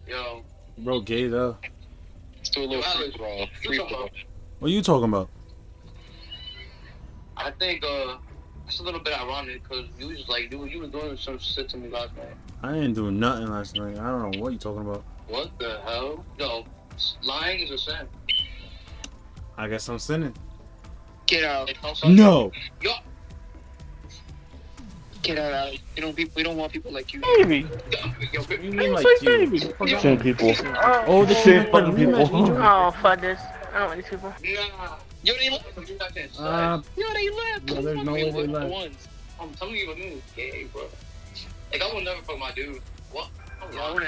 Yo. Bro, gay though. Let's do a little free for all. Free for all. What are you talking about? I think it's a little bit ironic because you was like you was doing some shit to me last night. I didn't do nothing last night. I don't know what you talking about. What the hell? Yo, lying is a sin. I guess I'm sinning. Get out. No. Yo. Get out, Alex. We don't want people like you. Baby. Yo, What do you mean like Baby. you? Same people. Oh, the Same shit fucking people. Oh, fuck this. I don't want these people. Nah. Yo, they left. You got that Yo, they left. no, there's no way they left. Ones. I'm telling you, me is gay, bro. Like I would never fuck my dude. What?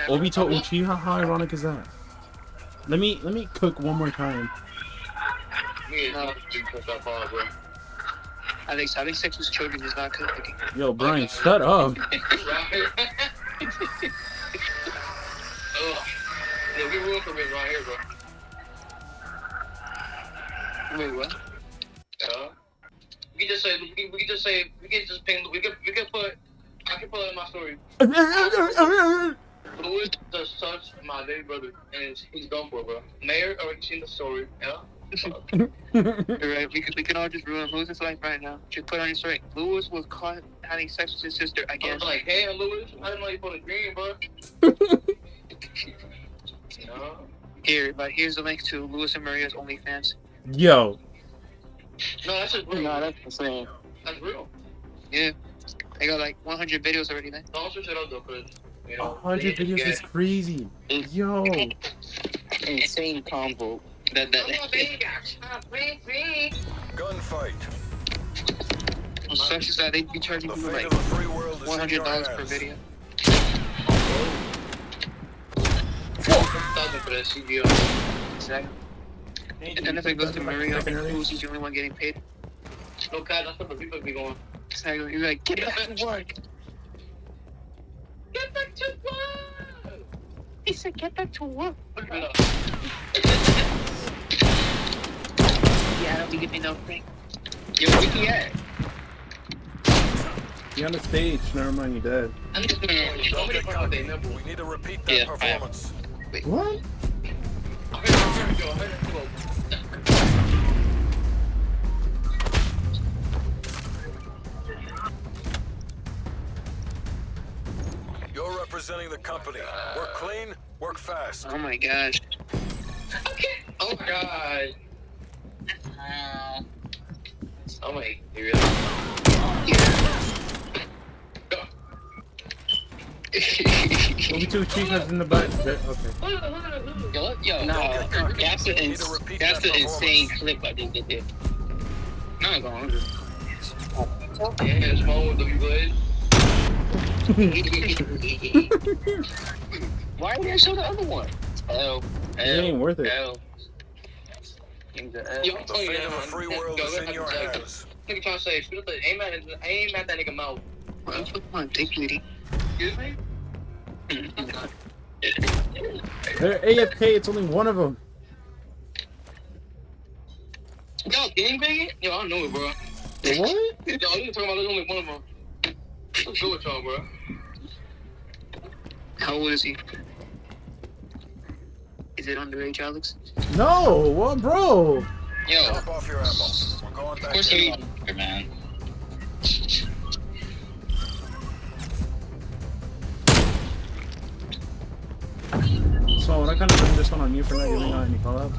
Obito Uchiha, how ironic is that? Let me cook one more time. Me and not that far, bro. Alex, having sex with children is not cooking. Yo, Brian, shut up. Ugh. Yo, we ruined for me right here, bro. Wait, what? We can just put, I can put it in my story. Louis does touch my baby brother, and he's gone for it, bro. Mayor already seen the story, yeah? You're right. We can all just ruin Lewis's life right now. Just put on your story. Lewis was caught having sex with his sister I again. was like, hey, Louis, I didn't know you put a green, bro. No. Here's the link to Lewis and Maria's OnlyFans. Yo. No, that's just real. No, that's insane. That's real. Yeah. They got like 100 videos already then. Don't switch it up, though, because, you know. 100 videos is crazy. Yo. Insane combo. Gunfight. Such as that they'd be charging The people fate like of the free world is in your $100 per hands. video. $1,000 for that CGO. Exactly. And then if it goes to Maria, Lewis is the only one getting paid. No, God, that's what the people be going. Exactly. You're like, get back to work. Get back to work! He said, get back to work. Yeah, don't be giving me no thing. Yo, where he at? You on the stage. Never mind, you dead. Don't get caught. We need to repeat that performance. What? You're representing the company. Work clean, work fast. Oh my gosh. Oh, God. Oh, my. You really? Obito Uchiha's in the butt. Okay. Yo, no, that's an insane clip I think they did. Not going on. Yeah, small with the blade. Why didn't they show the other one? It ain't worth it. Yo, The fate of the free world is in your hands. Nigga trying to say, shoot up the aim at that nigga mouth. Come on, take it. Excuse me? They're AFK, it's only one of them. Y'all game banging? Yo, I don't know it, bro. What? Yo, you talking about there's only one of them. What's good with y'all, bro? How old is he? Is it underage, Alex? No, what, bro? Yo, Top off your ammo. We're going of back course in. he here, man. So, what I kind of blame this one on you for not giving out any call out?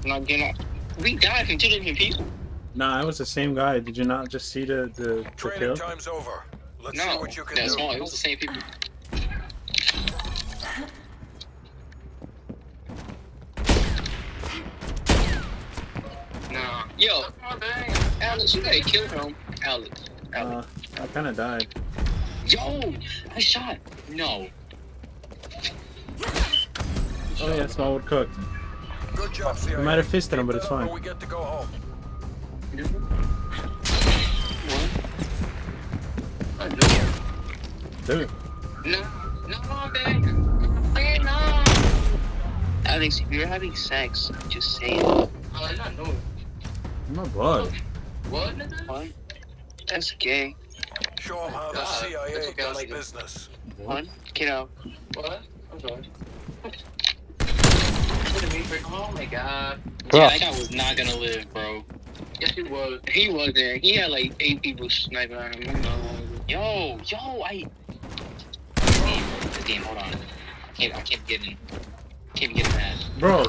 Not getting out. We died from 2 different people. Nah, it was the same guy. Did you not just see the Training kill? time's over. Let's see No, what you can that's do. wrong. It was the same people. Nah. Yo, Alex, you gotta kill him. Alex. I kind of died. Yo, I shot. No. Oh yeah, Smallwood cooked. Good job, CIA. I might have fisted him, but Keep it's that up fine. or we get to go home. Do it. No, babe. No. Alex, if you're having sex, just say it. I did not know it. I'm not blood. What, nigga? What? That's gay. show them how the God, CIA that's okay, I does like it. business. One, get out. What? I'm sorry. Oh my god. Yeah, that guy was not gonna live, bro. Yes, he was. He was there. He had like 8 people sniping on him. Yo, this game, hold on. I can't get in. Can't get mad. Bro.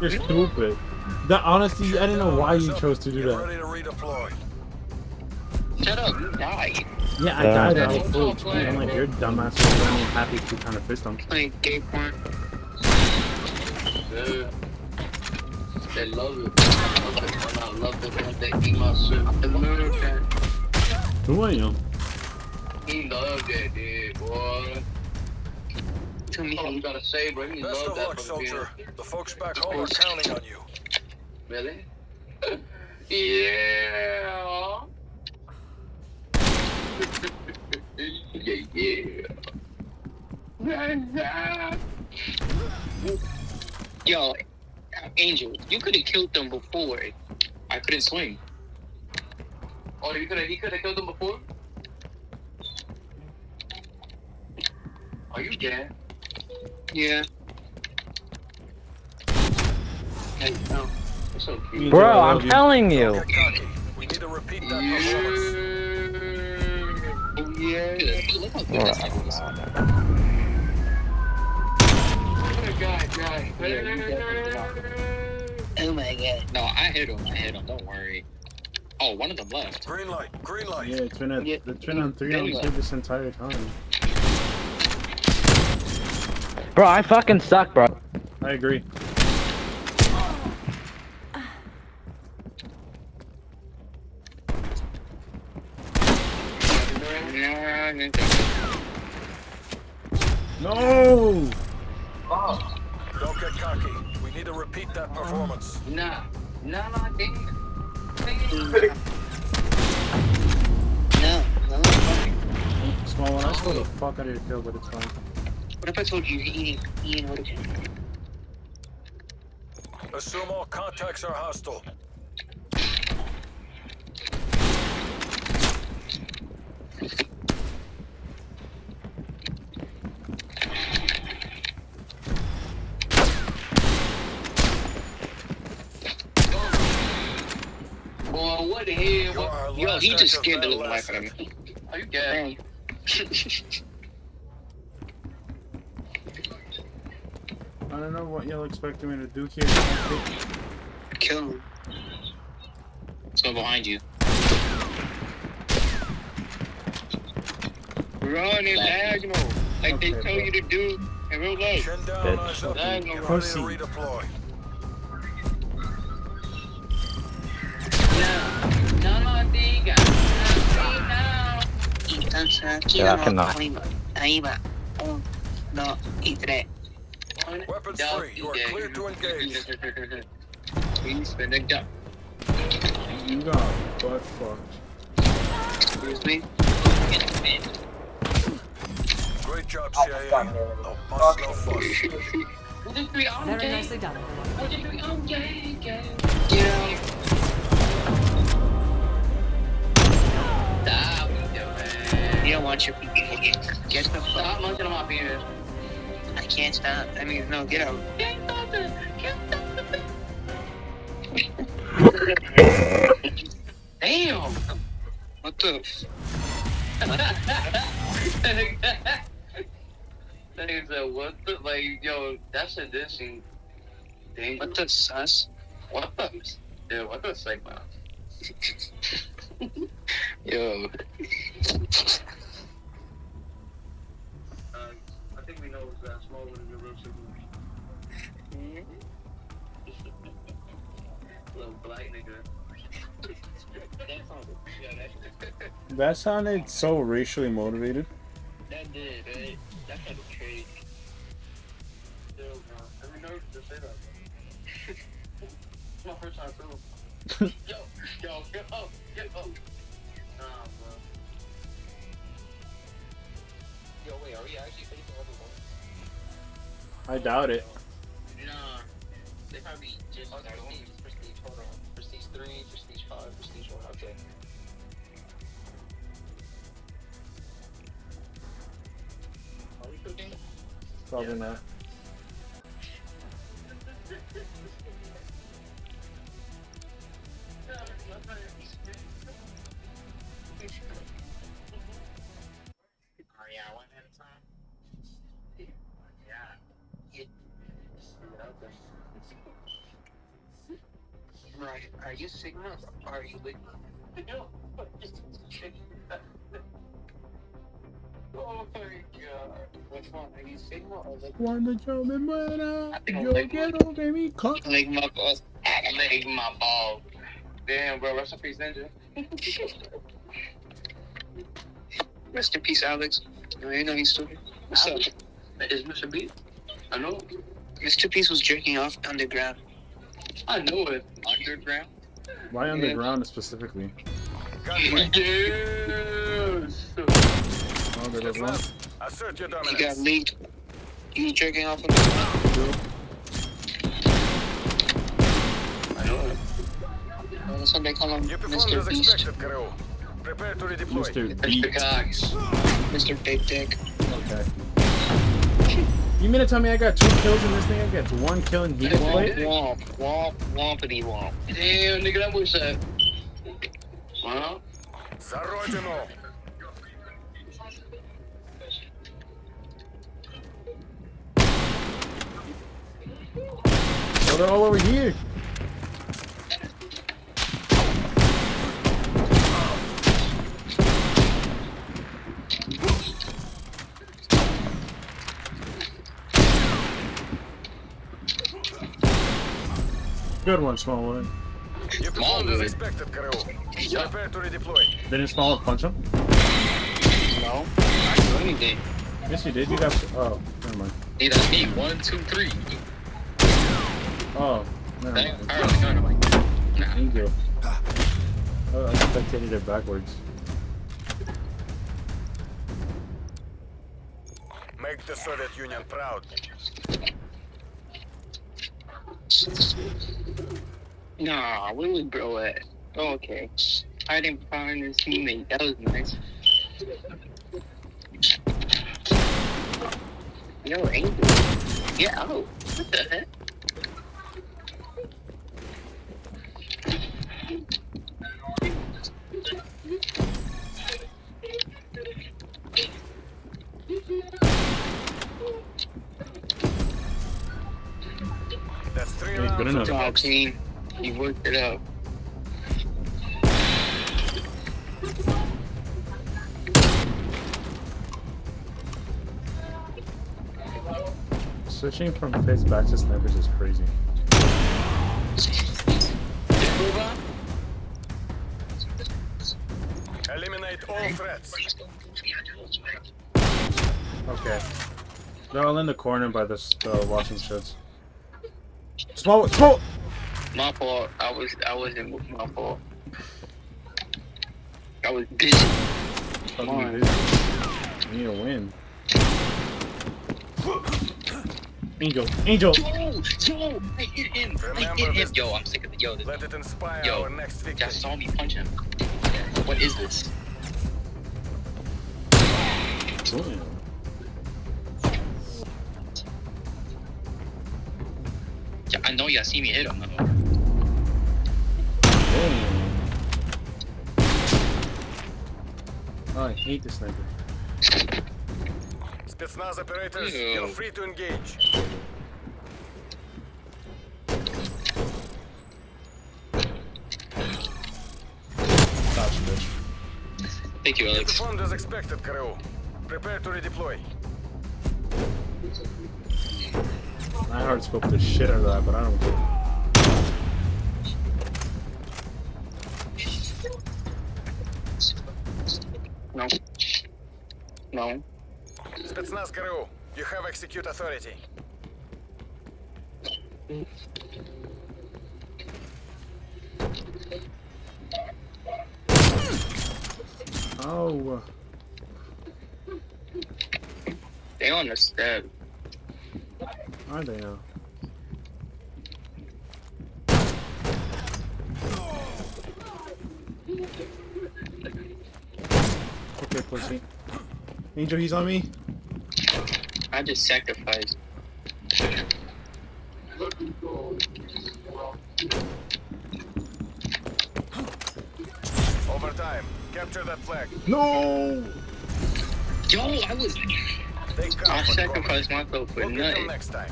You're stupid. That honestly, I didn't know why you chose to do Get that. ready to redeploy. Shut up, you died. Yeah, I died. I was full HP. I'm like, you're dumbass. You're only happy to kind of fist them. Playing gay porn. Yeah. They love it. I love it when they eat my soup. I love that. Who are you? He loved that, dude, boy. To me, All you gotta say, bro. He Best loved of that luck, fucking soldier. feeling. The folks back home are counting on you. Really? Yeah. Yeah. yo, Angel, you could have killed them before. I couldn't swing. Oh, he could have killed him before? Are you gay? Yeah. Hey, no. It's so cute. Bro, Bro, I love I'm you. telling Don't you. get cocky. We need to repeat that performance. Oh, yeah. Dude, look how good that sniper was. Oh my god. No, I hit him. Don't worry. Oh, one of them left. Green light. Green light. Yeah, it's been on 3-on-2 this entire time. Bro, I fucking suck, bro. I agree. No! Oh, Don't get cocky. We need to repeat that performance. nah. Nah, No. Small one, I stole the fuck out of your kill, but it's fine. What if I told you you're eating what again? Assume all contacts are hostile. Boy, what the hell? You are our Yo, last he just active scared the battle living life out of asset. me. Are you gay? I don't know what y'all expecting me to do here. Kill him. Let's go behind you. Run in diagonal, like they Okay, tell bro. you to do in real life. Chin down, Bitch. eyes up. Get ready to Pussy. redeploy. Yeah, I cannot. No, eat that. Weapons free. You are clear to engage. We spin it up. You got butt fucked. Excuse me. Great job, CIA. No muss, no fuss. Very nicely done, everyone. Yeah. Stop doing. You don't want your people to get the Stop fuck. munching on my beard. I can't stop. I mean, no, get out. Damn. What the? That nigga said, what the, like, yo, that's a dissing. Dang. What the sus? What the, dude, what the segment? Yo. I think we know that small one is a real signal. Little black nigga. That sounded so racially motivated. That did, right? That kind of crazy. Yo, man, every nerve to say that, bro. It's my first time too. Yo. Nah, bro. Yo, wait, are we actually facing level 1? I doubt it. Nah. They probably just prestige. Hold on. Prestige 3, prestige 5, prestige 1. Okay. Probably not. Right. Are you Sigma or are you Ligma? Oh my god. Which one? Are you Sigma or Ligma? Cuando yo me muera, I think I'm yo Ligma. quiero que mi cock. Leg my balls. Leg my balls. Damn, bro. Rest in peace, Ninja. Rest in peace, Alex. You know he's stupid. What's up? Is Mr. B? I know. Mr. Peace was jerking off underground. I know it. Underground? Why underground specifically? Gunfight. Yes. Oh, there was one. Spetsnaz, assert your He got dominance. leaked. He was jerking off underground. I know it. Oh, that's what they call him, You performed Mr. as Beast. expected, Karoo. Prepare to redeploy. Mr. Mr. Beat. Cox. Mr. Big Dick. Okay. You mean to tell me I got 2 kills in this thing? I got 1 kill in heated play? Womp, womp, wompity womp. Damn, nigga, that was that. Huh? За родину. Oh, they're all over here. Good one, small one. You performed as expected, Karoo. Prepare to redeploy. Didn't small one punch him? No. I didn't do anything. Yes, you did. You got. Oh, never mind. Hey, that's me. 1, 2, 3. Oh, never Dang, mind. alright, no, no, like, nah. Thank you. Oh, I spectated it backwards. Make the Soviet Union proud. Nah, where was bro at? Oh, okay. I didn't find his teammate. That was nice. Yo, Angel. Get out. What the heck? That's 3 Hey, rounds good of enough. Good job, box. team. You worked it out. Switching from face back to snipers is crazy. Eliminate all threats. Okay. They're all in the corner by the watching shits. Small, small. My fault. I wasn't my fault. I was busy. Fucking on. busy. You need to win. Angel, Angel. Yo, I hit him. Remember this. Yo, I'm sick of it. Yo, Let it inspire Yo, our next y'all victory. saw me punch him. What is this? Damn. Yeah, I know y'all see me hit him. Damn. Oh, I hate this sniper. Spetsnaz operators, Ew. you're free to engage. Gotcha, bitch. Thank you, You Alex. performed as expected, Karoo. Prepare to redeploy. I hard scoped the shit out of that, but I don't care. No. No. Spetsnaz Karoo, you have execute authority. Oh. They on the step. Are they now? Okay, pussy. Angel, he's on me. I just sacrificed. Overtime. Capture that flag. No! Yo, I sacrificed myself for We'll get them nothing. next time.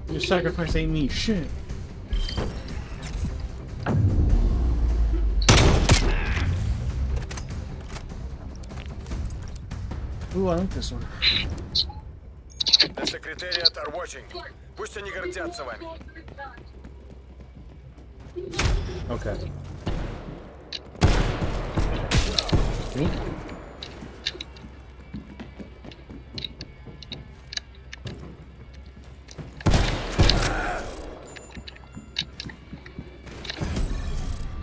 Your sacrifice ain't mean shit. Ooh, I like this one. The Secretariat are watching. Пусть они гордятся вами. Okay. Me?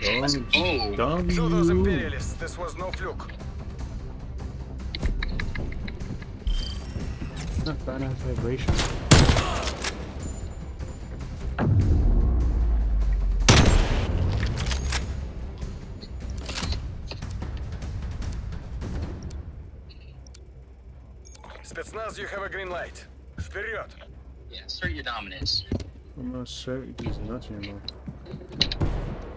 Oh, Dumb Show those you. imperialists this was no fluke. Not badass vibration. Spetsnaz, you have a green light. Вперед! yeah, assert your dominance. I'm gonna shoot these nuts in your mouth.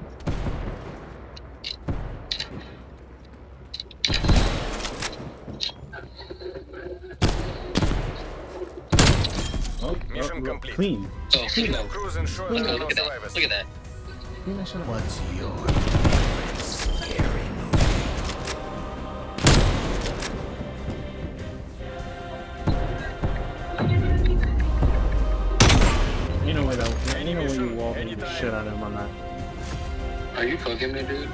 Oh, Mission look, complete. clean. Oh, no. Cruise and show us Look no at that. survivors. Look at that. Clean that shit up. What's your scary move? Ain't no way that. Ain't no way you walk the shit out of him on that. Are you fucking me, dude?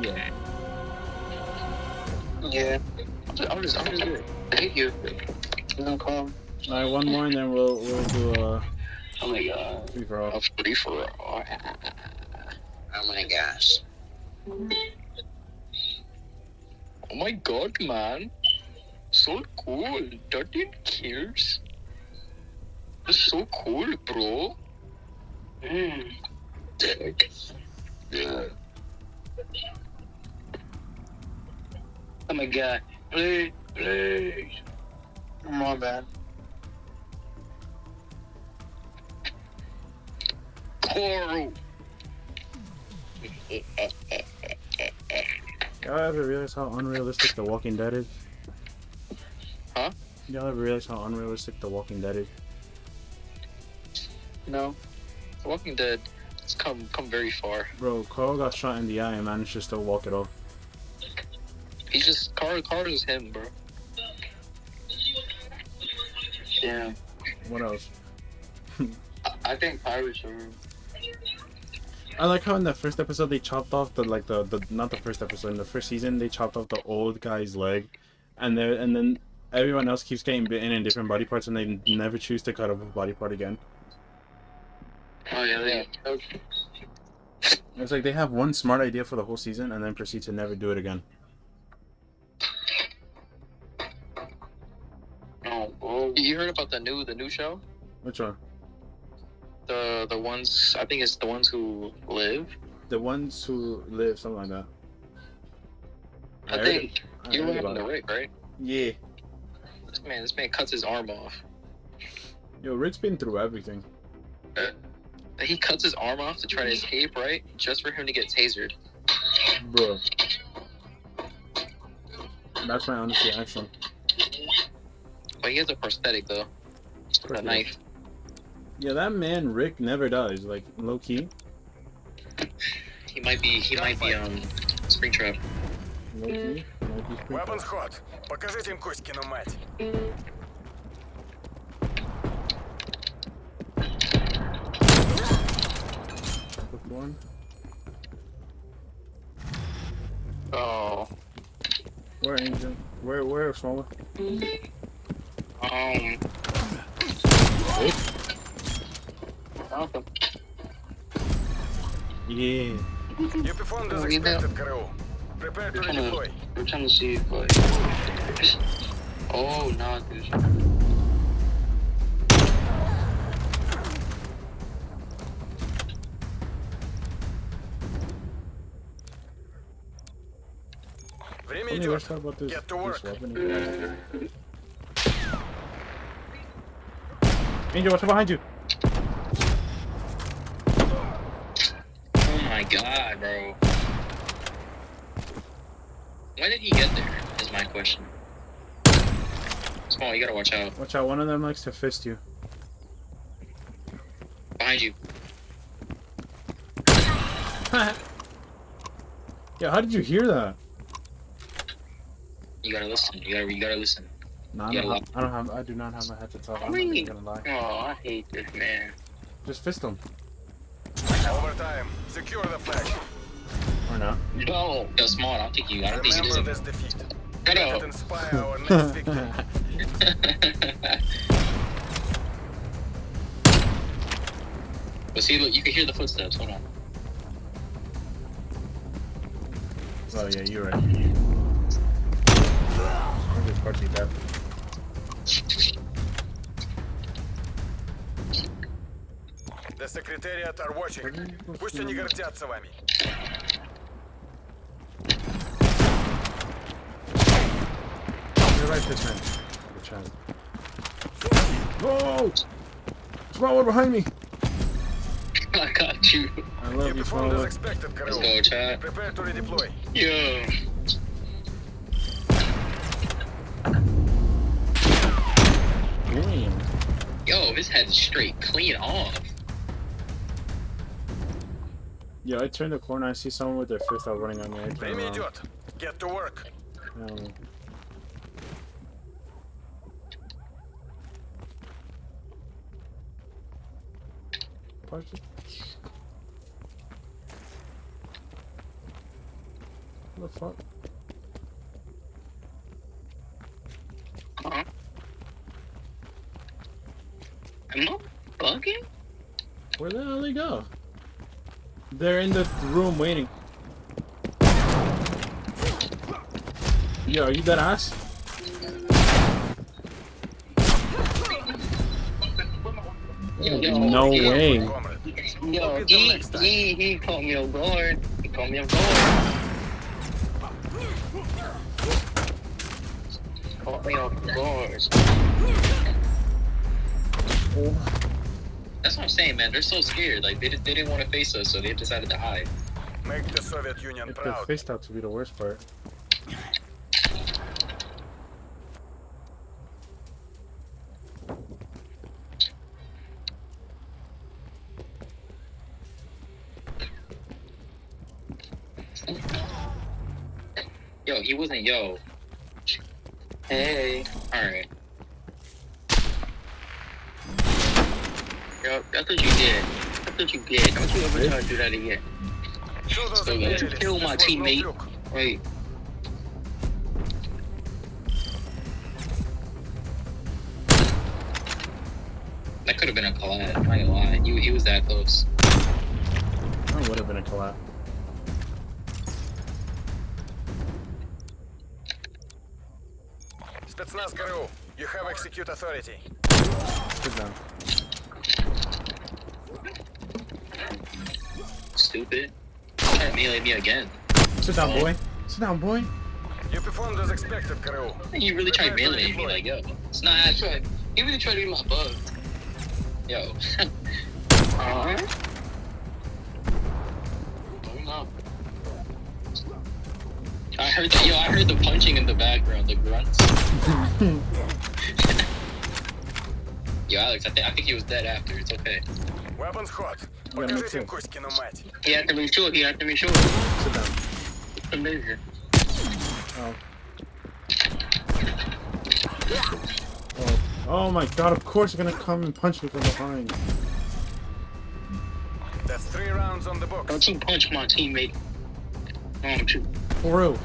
Yeah. Yeah. I'm just good. Thank you. No problem. Alright, one more and then we'll do a Oh my god. free for all. A free for all. Oh my gosh. Oh my god, man. So cool. 13 kills. That's so cool, bro. Dick. Yeah. Oh my god. Please, please. My bad. Coral. Y'all ever realize how unrealistic The Walking Dead is? Huh? Y'all ever realize how unrealistic The Walking Dead is? No. The Walking Dead has come very far. Bro, Carl got shot in the eye and managed to still walk it off. He's just Carl is him, bro. Yeah. What else? I think pirates are. I like how in the first episode they chopped off the not the first episode, in the first season they chopped off the old guy's leg, and then everyone else keeps getting bitten in different body parts and they never choose to cut off a body part again. Oh yeah. It's like they have one smart idea for the whole season and then proceed to never do it again. Oh. You heard about the new show? Which one? The ones, I think it's the ones who live. The ones who live, something like that. I think you know what happened to Rick, right? Yeah. This man cuts his arm off. Yo, Rick's been through everything. He cuts his arm off to try to escape, right? Just for him to get tasered. Bro. That's my honest reaction. But he has a prosthetic though. With a knife. Yeah, that man Rick never dies. Like low key. He might be Springtrap. Low key. Weapons hot. Покажите им Коськину мать. One. Oh. Where Angel? Where Smaller? Awesome. Yeah. You performed as expected, Karoo. Prepare to redeploy. We're trying to see if like. Oh, no, dude. Время Let's идет. talk about this, Get to work. this weapon. Angel, watch out behind you. Oh my god, bro. When did he get there? Is my question. Small, you gotta watch out. Watch out, one of them likes to fist you. Behind you. Yeah, how did you hear that? You gotta listen. You gotta listen. No, I do not have my headset off. I'm not even gonna lie. Oh, I hate this man. Just fist him. Overtime. Secure the flag. Or not. No. Yo, Small, I don't think you Remember deserve this it. defeat. Shut Let it up. inspire our next victory. But see, look, you can hear the footsteps. Hold on. Oh yeah, you're right. I'm just partially dead. The Secretariat are watching. Пусть они гордятся вами. You're right, this man. Good chance. Whoa! Small one behind me! I got you. I love you, small Performed as one. expected, Let's Karel. go, chat. Prepare to redeploy. Yo. Damn. Yo, his head's straight clean off. Yeah, I turned the corner, I see someone with their fist out running on me. I turn Время around. идет. Get to work. Punch it. What the fuck? Huh? Am I bugging? Where the hell they go? They're in the room waiting. Yo, are you that ass? No way. Comrade. Yo, he caught me off guard. He caught me off guard. Caught me off guard. That's what I'm saying, man. They're so scared. Like, they didn't want to face us, so they decided to hide. Make the Soviet Union Get their proud. fist out to be the worst part. Yo, he wasn't yo. Hey. Alright. Yo, that's what you did. That's what you did. Don't you ever try to do that again. Show those So, imperialists kill my this was no teammate. fluke. Wait. That could have been a collab. I'm not gonna lie. He was that close. That would have been a collab. Spetsnaz ГРУ. You have execute authority. Sit down. Stupid. Try to melee me again. Sit down, boy. Sit down, boy. You performed as expected, ГРУ. You really tried meleeing me, like, yo. It's not actually. He really tried to be my bug. Yo. I heard that. Yo, I heard the punching in the background, the grunts. Yo, Alex, I think he was dead after. It's okay. Weapons hot. Yeah, me Покажите too. им Кузькину мать. He had to be sure. He had to be sure. Sit down. It's amazing. Oh. Oh my god, of course you're gonna come and punch me from behind. That's 3 rounds on the books. Don't you punch my teammate. Don't you? For real.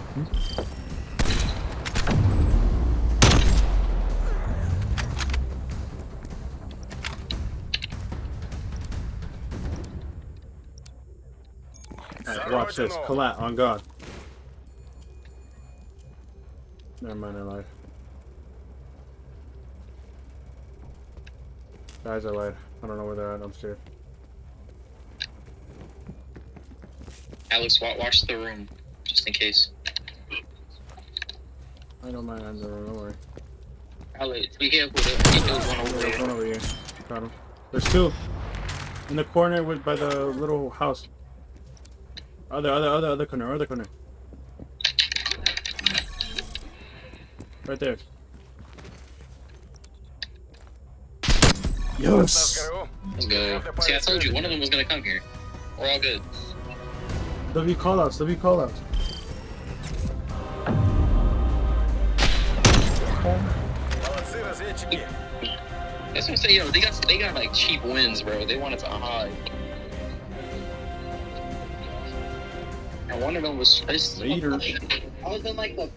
Alright, watch this. Collat, on God. Never mind, I lied. Guys, I lied. I don't know where they're at. I'm scared. Alex, watch the room, just in case. I don't mind. I'm the room. Don't worry. Alex, be careful. There's one over There's there. one over here. Got him. There's two. In the corner by the little house. Other corner. Right there. Yes! Let's go. See, I told you, one of them was gonna come here. We're all good. W callouts. That's what I'm saying, yo, they got like cheap wins, bro. They wanted to hide. And one of them was Later. I was in like the